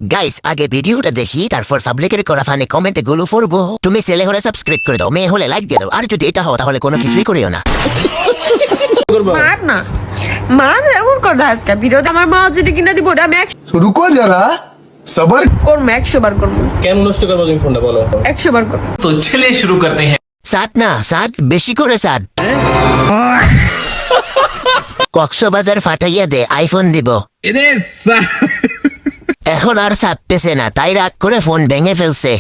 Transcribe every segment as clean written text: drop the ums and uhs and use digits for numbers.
Guys আগে ভিডিওটা দেখি তারপর পাবলিকের করা ফানি কমেন্টে গুলো পড়বো। তুমি ছেলে হলে সাবস্ক্রাইব করে দাও, মেয়ে হলে লাইক দিয়ে দাও, আর যদি এটা হয় তাহলে কোনো কিছুই করিও না। মার না মার এমন করবে আজকে ভিডিওতে আমার মা যেটা কিনা দিব ওটা আমি रुको जरा सबर করবো 100 বার করবো। কেন নষ্ট করবো তুমি ফোনটা বলো? 100 বার করবো। তো चलिए शुरू करते हैं। সাত না সাত বেশি করে সাত। কক্সবাজার ফাটাইয়া দে, আইফোন দিব। এখন আর ছাপতেছে না, তাই রাগ করে ফোন ভেঙে ফেলছে।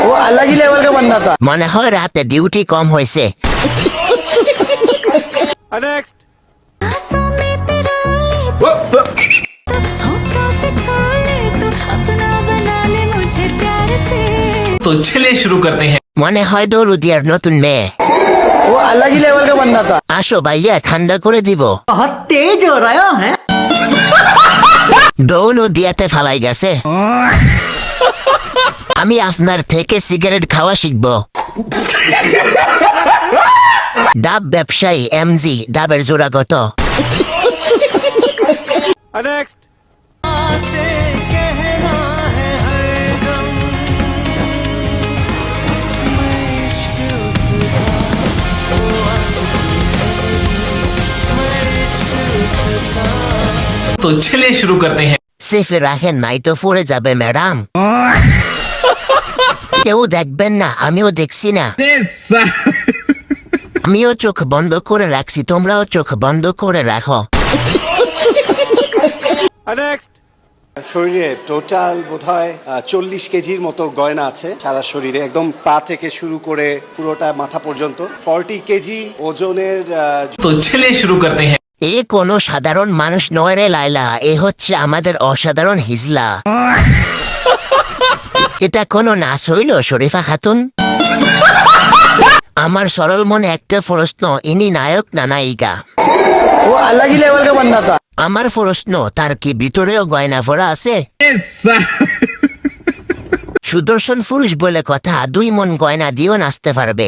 वो अलग ही लेवल का बंदा था। মনে হয় রাতে ডিউটি কম হয়েছে। तो चलिए शुरू करते हैं। মনে হয় দৌলুদিয়ার নতুন মেয়ে। वो अलग ही लेवल का बंदा था। আসো ভাইয়া, ঠান্ডা করে দিব। बहुत तेज हो रहा है। দৌলুদিয়াতে ফালাই গেছে। আমি আপনার থেকে সিগারেট খাওয়া শিখব। ডাব ব্যবসায়ী এমজি, ডাবের জোড়া কত? तो चलिए शुरू करते हैं। সেফে রাখেন, নাই তো পড়ে যাবে ম্যাডাম। কেউ দেখবেন না, আমিও দেখছি না। আমিও চোখ বন্ধ করে রাখছি, তোমরাও চোখ বন্ধ করে রাখো। শরীরে টোটাল বোধহয় 40 কেজির মতো গয়না আছে সারা শরীরে, একদম পা থেকে শুরু করে পুরোটা মাথা পর্যন্ত 40 কেজি ওজনের। तो चलिए शुरू करते हैं। এ কোনো সাধারণ মানুষ নয় রে লাইলা, এ হচ্ছে আমাদের অসাধারণ হিজলা। এটা কোনো নাচ হইল শরীফা খাতুন? আমার সরল মনে একটা প্রশ্ন, ইনি নায়ক না নায়িকা? वो अलग ही लेवल का बंदा था। আমার প্রশ্ন, তার কি ভিতরেও গয়না ভরা আছে? সুদর্শন পুরুষ বলে কথা, 2 মন গয়না দিয়েও নাচতে পারবে।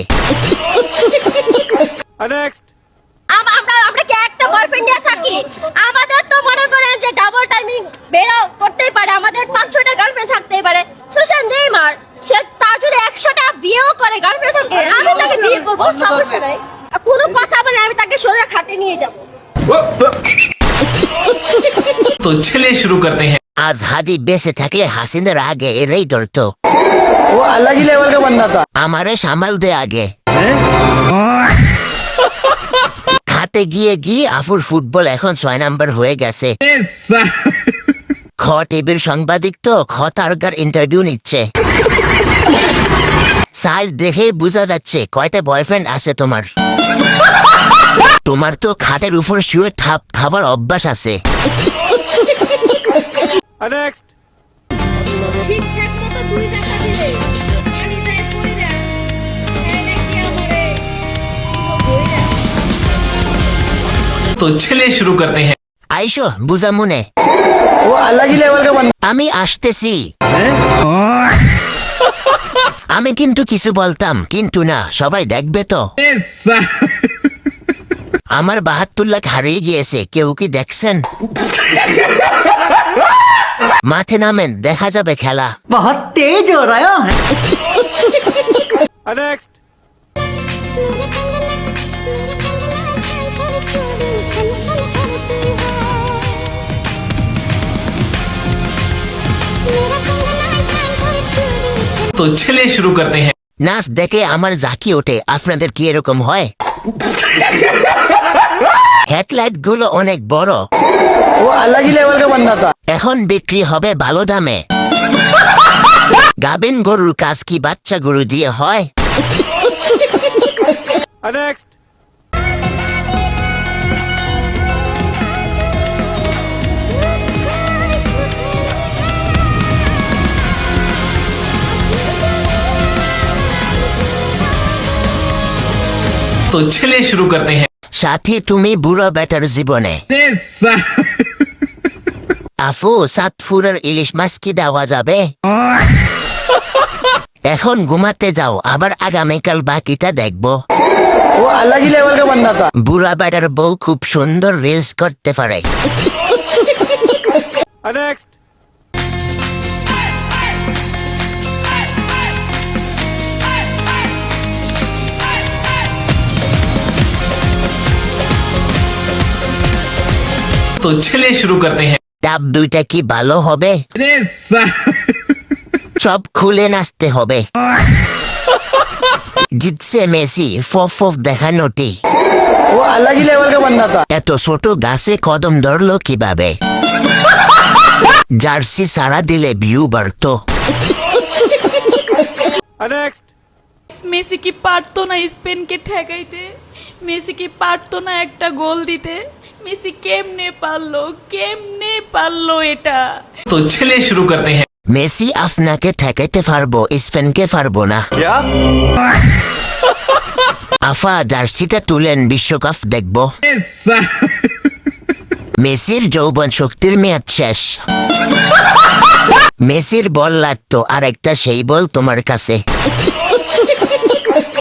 আমরা কি একটা বয়ফ্রেন্ড নিয়ে থাকি? আমাদের তো মনে করে যে ডাবল টাইমিং বেরো করতেই পারে, আমাদের 5-6টা গার্লফ্রেন্ড থাকতেই পারে। সুশান্ত নেইমার সে তার যদি 100টা বিয়েও করে গার্লফ্রেন্ড থাকে, আমি তাকে বিয়ে করবো, সমস্যা নাই। কোনো কথা বলে আমি তাকে সোজা খাটে নিয়ে যাব। तो चलिए शुरू करते हैं। আজ হাদি বেঁচে থাকলে হাসিনের আগে এরাই ধরতো। वो अलग ही लेवल का बंदा था। আমারে সামাল দে আগে। খাতে গিয়ে গিয়ে আফুর ফুটবল এখন 6 নাম্বার হয়ে গেছে। খ টিভির সাংবাদিক তো খ তারকার ইন্টারভিউ নিচ্ছে। সাইজ দেখে বোঝা যাচ্ছে কয়টা বয়ফ্রেন্ড আছে তোমার। তোমার তো খাটের উপর শুয়ে থাপ খাবার অভ্যাস আছে। ঠিকঠাক মতো 2 টাকা দিলে পানি দেয় পয়রা, এনে কি আমারে বইরা। तो चलिए शुरू करते हैं। আইসো বুঝা মনে, वो अलग ही लेवल का बंदा। আমি আসতেছি। আমি কিন্তু কিছু বলতাম, কিন্তু না, সবাই দেখবে তো। আমার 72 লাখ হারিয়ে গিয়েছে, কেউ কি দেখছেন? মাঠে নামেন, দেখা যাবে খেলা। बहुत तेज हो रहा है। तो चलिए शुरू करते हैं। নাচ দেখে আমার জাকি ওঠে, আপনাদের কি এরকম হয়? হেডলাইট গুলো অনেক বড়। वो अलग ही लेवल का बंदा था। এখন বিক্রি হবে ভালো দামে। গাবিন গরুর কাজ কি বাচ্চা গরু দিয়ে হয়? तो चलिए शुरू करते हैं। সাথী তুমি বুড়ো বেটার জীবনে। আফু 7 ফুরের ইলিশ মাছ কি দেওয়া যাবে? এখন ঘুমাতে যাও, আবার আগামীকাল বাকিটা দেখবো। वो अलग ही लेवल का बंदा था। বুড়া বেটার বউ খুব সুন্দর রিলস করতে পারে। तो चलिए शुरू करते हैं। ডাব দুইটা কি ভালো হবে? সব খুলে নাচতে হবে। জিতছে মেসি, ফফ দেখানোটি। वो अलग ही लेवल का बंदा था। এত ছোট গাছে কদম ধরলো কিভাবে? জার্সি সারা দিলে ভিউ বাড়তো। মেসি কি পারতো না স্পেনকে ঠেকাইতে? মেসি কি পারতো না একটা গোল দিতে? মেসি কেমনে পারলো এটা? तो चलिए शुरू करते हैं। মেসি আপনাকে ঠেকাইতে পারবো, স্পেনকে পারবো না। আফা জার্সিটা তুলেন, বিশ্বকাপ দেখবো। মেসির যৌবন শক্তির মেয়াদ শেষ। মেসির বল লাগতো, আর একটা সেই বল তোমার কাছে।